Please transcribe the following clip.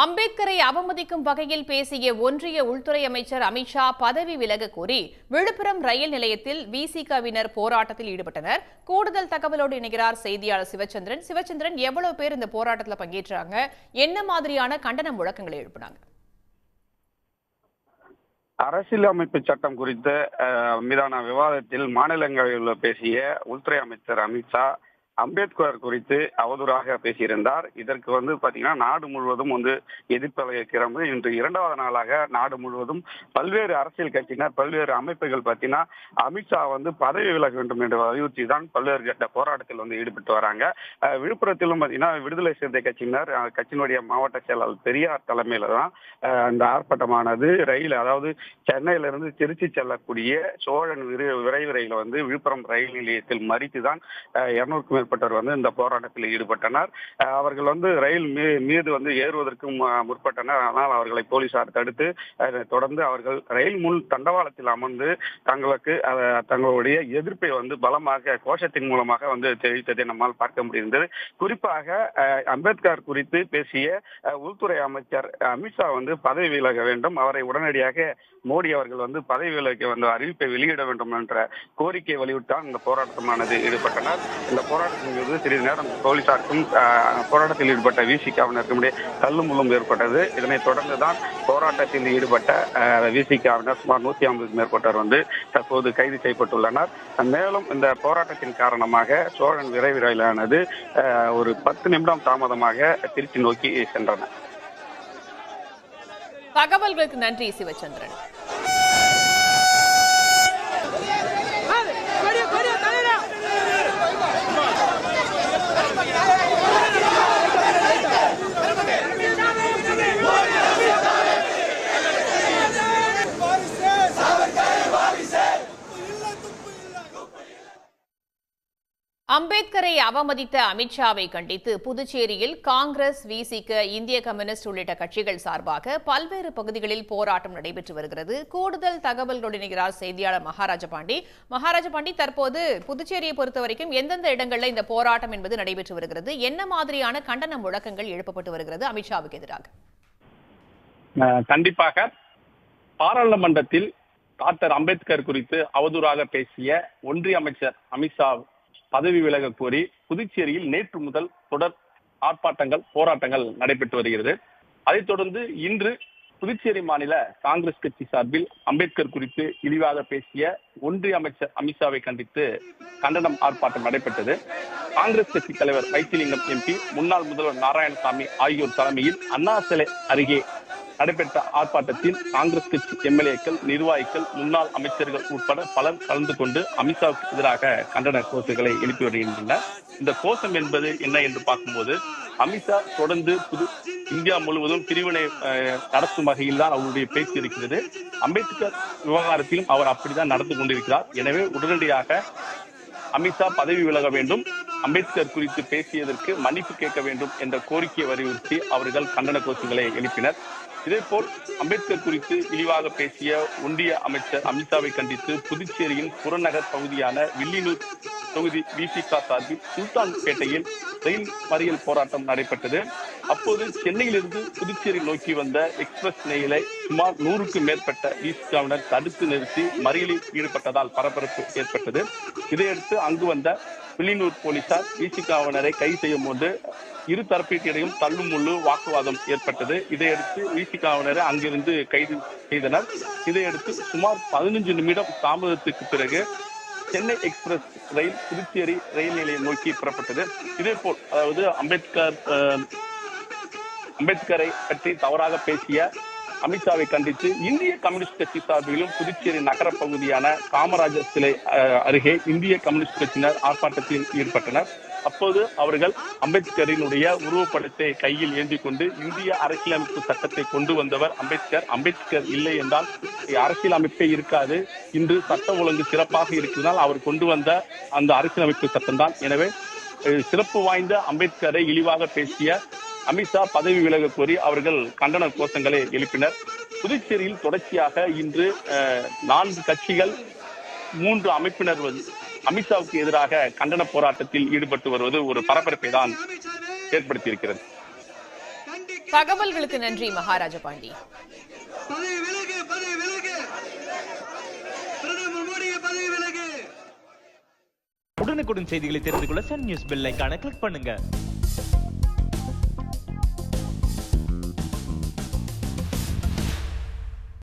அம்பேத்கரை அவமதிக்கும் வகையில் பேசிய ஒன்றிய உள்துறை அமைச்சர் அமித்ஷா பதவி விலக கோரி விழுப்புரம் ரயில் நிலையத்தில் விசிகவினர் போராட்டத்தில் ஈடுபட்டனர். கூடுதல் தகவலோடு இணைகிறார் செய்தியாளர் சிவச்சந்திரன். சிவச்சந்திரன், எவ்வளவு பேர் இந்த போராட்டத்தில் பங்கேற்றாங்க? என்ன மாதிரியான கண்டன முழக்கங்களை எழுப்பினாங்க? அரசியலமைப்பு சட்டம் குறித்த மீதான விவாதத்தில் மாநிலங்களவையில் பேசிய உள்துறை அமைச்சர் அமித்ஷா அம்பேத்கர் குறித்து அவதூறாக பேசியிருந்தார். இதற்கு பாத்தீங்கன்னா நாடு முழுவதும் எதிர்ப்பலை கிளம்பு இன்று இரண்டாவது நாளாக நாடு முழுவதும் பல்வேறு அரசியல் கட்சியினர் பல்வேறு அமைப்புகள் பாத்தீங்கன்னா அமித்ஷா பதவி விலக வேண்டும் என்று வலியுறுத்தி தான் பல்வேறு கட்ட போராட்டத்தில் ஈடுபட்டு வராங்க. விழுப்புரத்திலும் பாத்தீங்கன்னா விடுதலை சிறுத்தை கட்சியினர் கட்சியினுடைய மாவட்ட செயலாளர் பெரியார் தலைமையில தான் இந்த ஆர்ப்பாட்டமானது ரயில், அதாவது சென்னையிலிருந்து திருச்சி செல்லக்கூடிய சோழன் விரைவு ரயில் விழுப்புரம் ரயில் நிலையத்தில் மறித்துதான் 200க்கும் மேற்பட்டவர் இந்த போராட்டத்தில் ஈடுபட்டனர். அவர்கள் ரயில் மீது ஏறுவதற்கு முற்பட்டனர். ஆனால் அவர்களை போலீசார் தடுத்து தொடர்ந்து அவர்கள் ரயில் முன் தண்டவாளத்தில் அமர்ந்து தங்களுடைய எதிர்ப்பை பலமாக கோஷத்தின் மூலமாக தெரிவித்ததை நம்மால் பார்க்க முடிந்தது. குறிப்பாக அம்பேத்கர் குறித்து பேசிய உள்துறை அமைச்சர் அமித்ஷா பதவி விலக வேண்டும், அவரை உடனடியாக மோடி அவர்கள் பதவி விலக அறிவிப்பை வெளியிட வேண்டும் என்ற கோரிக்கையை வலியுறுத்தான் இந்த போராட்டமானது ஈடுபட்டனர். இந்த போராட்டத்தின் மீது சிறிது நேரம் போலீசாருக்கும் போராட்டத்தில் ஈடுபட்ட விசிகவினருக்கும் இடையே தள்ளுமுள்ளும் ஏற்பட்டது. இதனைத் தொடர்ந்துதான் போராட்டத்தில் ஈடுபட்ட விசிகவினர் சுமார் 150க்கும் மேற்பட்டவர் தற்போது கைது செய்யப்பட்டுள்ளனர். மேலும் இந்த போராட்டத்தின் காரணமாக சோழன் விரைவு ரயிலானது ஒரு 10 நிமிடம் தாமதமாக திருச்சி நோக்கி சென்றன. தகவல்களுக்கு நன்றி சிவச்சந்திரன். அம்பேத்கரை அவமதித்த அமித்ஷாவை கண்டித்து புதுச்சேரியில் காங்கிரஸ், விசிக, இந்திய கம்யூனிஸ்ட் உள்ளிட்ட கட்சிகள் சார்பாக பல்வேறு பகுதிகளில் போராட்டம் நடைபெற்று வருகிறது. கூடுதல் தகவல்களோடு இணைகிறார் செய்தியாளர் மகாராஜபாண்டி. தற்போது புதுச்சேரியை பொறுத்தவரைக்கும் எந்தெந்த இடங்களில் இந்த போராட்டம் என்பது நடைபெற்று வருகிறது? என்ன மாதிரியான கண்டன முழக்கங்கள் எழுப்பப்பட்டு வருகிறது அமித்ஷாவுக்கு எதிராக? கண்டிப்பாக பாராளுமன்றத்தில் டாக்டர் அம்பேத்கர் குறித்து அவதூறாக பேசிய ஒன்றிய அமைச்சர் அமித்ஷா பதவி விலக கோரி புதுச்சேரியில் நேற்று முதல் தொடர் ஆர்ப்பாட்டங்கள், போராட்டங்கள் நடைபெற்று வருகிறது. அதைத் தொடர்ந்து இன்று புதுச்சேரி மாநில காங்கிரஸ் கட்சி சார்பில் அம்பேத்கர் குறித்து இழிவாக பேசிய ஒன்றிய அமைச்சர் அமித்ஷாவை கண்டித்து கண்டனம் ஆர்ப்பாட்டம் நடைபெற்றது. காங்கிரஸ் கட்சி தலைவர் வைத்திலிங்கம் எம்பி, முன்னாள் முதல்வர் நாராயணசாமி ஆகியோர் தலைமையில் அண்ணா சிலை அருகே நடைபெற்ற ஆர்ப்பாட்டத்தில் காங்கிரஸ் கட்சி எம்எல்ஏக்கள், நிர்வாகிகள், முன்னாள் அமைச்சர்கள் உட்பட பலர் கலந்து கொண்டு அமித்ஷாவுக்கு எதிராக கண்டன கோஷங்களை எழுப்பி வருகின்றனர். இந்த கோஷம் என்பது என்ன என்று பார்க்கும்போது, அமித்ஷா தொடர்ந்து இந்தியா முழுவதும் பிரிவினை நடத்தும் வகையில் தான் அவருடைய பேச்சு இருக்கிறது. அம்பேத்கர் விவகாரத்திலும் அவர் அப்படித்தான் நடந்து கொண்டிருக்கிறார். எனவே உடனடியாக அமித்ஷா பதவி விலக வேண்டும், அம்பேத்கர் குறித்து பேசியதற்கு மன்னிப்பு கேட்க வேண்டும் என்ற கோரிக்கையை வலியுறுத்தி அவர்கள் கண்டன கோஷங்களை எழுப்பினர். இதேபோல் அம்பேத்கர் குறித்து இழிவாக பேசிய ஒன்றிய அமைச்சர் அமித்ஷாவை கண்டித்து புதுச்சேரியின் புறநகர் பகுதியான வில்லியனூர் தொகுதி விசிக சார்பில் சுல்தான்பேட்டையில் ரயில் மறியல் போராட்டம் நடைபெற்றது. அப்போது சென்னையிலிருந்து புதுச்சேரி நோக்கி வந்த எக்ஸ்பிரஸ் ரயிலை சுமார் 100க்கும் மேற்பட்ட விசிகவினர் தடுத்து நிறுத்தி மறியலில் ஈடுபட்டதால் பரபரப்பு ஏற்பட்டது. இதையடுத்து அங்கு வந்த வில்லியனூர் போலீசார் விசிகவினரை கைது செய்யும் போது இரு தரப்பிற்கிடையும் தள்ளுமுள்ளு வாக்குவாதம் ஏற்பட்டது. இதையடுத்து விசிகவினரை அங்கிருந்து கைது செய்தனர். இதையடுத்து சுமார் 15 நிமிடம் தாமதத்துக்கு பிறகு சென்னை எக்ஸ்பிரஸ் ரயில் புதுச்சேரி ரயில் நிலையம் நோக்கி புறப்பட்டது. இதேபோல் அதாவது அம்பேத்கரை பற்றி தவறாக பேசிய அமித்ஷாவை கண்டித்து இந்திய கம்யூனிஸ்ட் கட்சி சார்பிலும் புதுச்சேரி நகர பகுதியான காமராஜர் சிலை அருகே இந்திய கம்யூனிஸ்ட் கட்சியினர் ஆர்ப்பாட்டத்தில் ஈடுபட்டனர். அப்போது அவர்கள் அம்பேத்கரினுடைய உருவப்படத்தை கையில் ஏந்தி கொண்டு இந்திய அரசியலமைப்பு சட்டத்தை கொண்டு வந்தவர் அம்பேத்கர் இல்லை என்றால் அரசியலமைப்பே இருக்காது, இன்று சட்ட ஒழுங்கு சிறப்பாக இருக்கிறதால் அவர் கொண்டு வந்த அந்த அரசியலமைப்பு சட்டம் தான். எனவே சிறப்பு வாய்ந்த அம்பேத்கரை இழிவாக பேசிய அமித்ஷா பதவி விலக கோரி அவர்கள் கண்டன கோஷங்களை எழுப்பினர். புதுச்சேரியில் தொடர்ச்சியாக இன்று 4 கட்சிகள் 3 அமைப்பினர் அமித்ஷாவுக்கு எதிராக கண்டன போராட்டத்தில் ஈடுபட்டு வருவது ஒரு பரபரப்பை தான் ஏற்படுத்தியிருக்கிறது. தகவல்களுக்கு நன்றி மகாராஜ பாண்டி. உடனுக்குடன் செய்திகளை தெரிந்து கொள்ள சன் நியூஸ் பெல் ஐகானை கிளிக் பண்ணுங்க.